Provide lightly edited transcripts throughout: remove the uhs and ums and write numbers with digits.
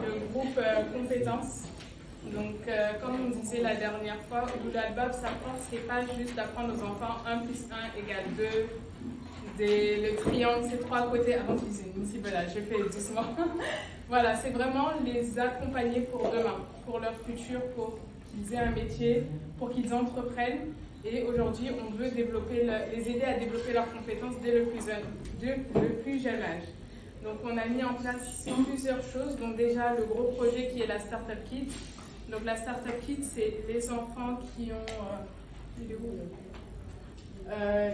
le groupe compétences. Donc, comme on disait la dernière fois, Oudoul Albab, sa force, c'est pas juste d'apprendre aux enfants 1 plus 1 égale 2, le triangle, c'est 3 côtés. Avant qu'ils aient une cible là, je fais doucement. Voilà, c'est vraiment les accompagner pour demain, pour leur futur, pour qu'ils aient un métier, pour qu'ils entreprennent. Et aujourd'hui, on veut les aider à développer leurs compétences dès le plus jeune âge. Donc, on a mis en place plusieurs choses. Donc, déjà, le gros projet qui est la Startup Kit. Donc, la Startup Kit, c'est les enfants qui ont...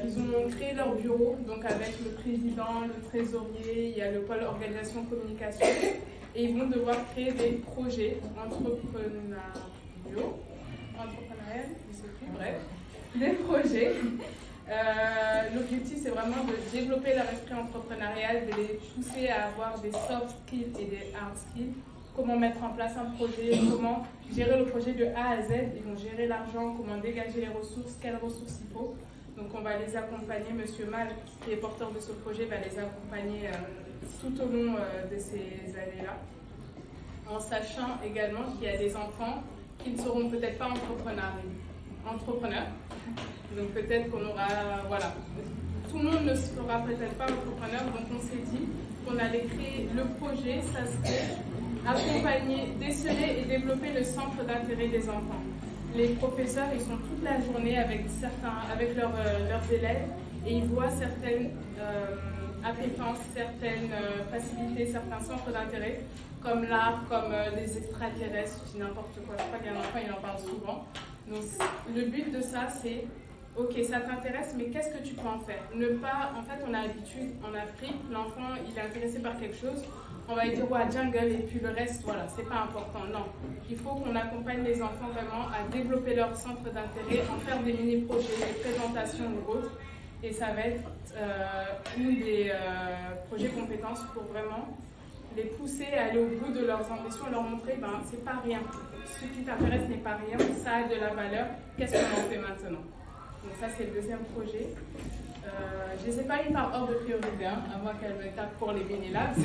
ils ont créé leur bureau, donc avec le président, le trésorier, il y a le pôle organisation communication, et ils vont devoir créer des projets entrepreneuriaux, je sais plus, bref, des projets. L'objectif, c'est vraiment de développer leur esprit entrepreneurial, de les pousser à avoir des soft skills et des hard skills. Comment mettre en place un projet, comment gérer le projet de A à Z. Ils vont gérer l'argent, comment dégager les ressources, quelles ressources il faut. Donc on va les accompagner. Monsieur Mal, qui est porteur de ce projet, va les accompagner tout au long de ces années-là. En sachant également qu'il y a des enfants qui ne seront peut-être pas entrepreneurs. Donc peut-être qu'on aura, voilà, tout le monde ne sera peut-être pas entrepreneur, donc on s'est dit qu'on allait créer le projet, ça serait accompagner, déceler et développer le centre d'intérêt des enfants. Les professeurs, ils sont toute la journée avec leurs élèves et ils voient certaines appétences, certaines facilités, certains centres d'intérêt, comme l'art, comme les extraterrestres, n'importe quoi. Je crois qu'il y a un enfant, il en parle souvent. Donc le but de ça, c'est ok, ça t'intéresse, mais qu'est-ce que tu peux en faire? En fait, on a l'habitude en Afrique, l'enfant, il est intéressé par quelque chose, on va lui dire, ouais, jungle, et puis le reste, voilà, c'est pas important. Non, il faut qu'on accompagne les enfants vraiment à développer leur centre d'intérêt, en faire des mini-projets, des présentations ou autres, et ça va être une des projets compétences pour vraiment les pousser à aller au bout de leurs ambitions, leur montrer, ben, c'est pas rien. Ce qui t'intéresse n'est pas rien, ça a de la valeur, qu'est-ce qu'on en fait maintenant? Donc ça, c'est le deuxième projet. Je ne les ai pas mis par ordre de priorité, hein, à moins qu'elle me tape pour les mini-labs.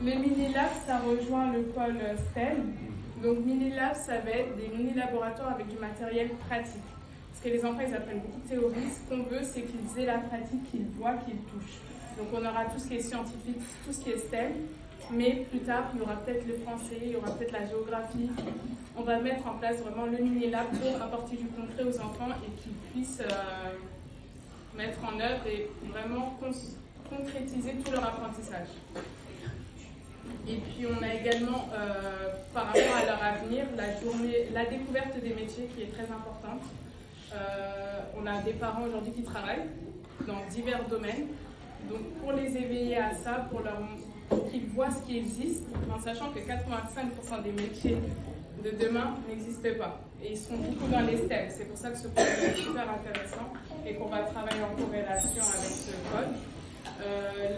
Les mini-labs, ça rejoint le pôle STEM. Donc mini-labs, ça va être des mini-laboratoires avec du matériel pratique. Parce que les enfants, ils apprennent beaucoup de théorie. Ce qu'on veut, c'est qu'ils aient la pratique, qu'ils voient, qu'ils touchent. Donc on aura tout ce qui est scientifique, tout ce qui est STEM. Mais plus tard, il y aura peut-être le français, il y aura peut-être la géographie. On va mettre en place vraiment le mini-lab pour apporter du concret aux enfants et qu'ils puissent mettre en œuvre et vraiment concrétiser tout leur apprentissage. Et puis on a également, par rapport à leur avenir, la découverte des métiers qui est très importante. On a des parents aujourd'hui qui travaillent dans divers domaines. Donc pour les éveiller à ça, pour qu'ils voient ce qui existe, en sachant que 85% des métiers de demain n'existent pas. Et ils sont beaucoup dans les STEM. C'est pour ça que ce projet est super intéressant et qu'on va travailler en corrélation avec ce code.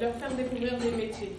Leur faire découvrir des métiers.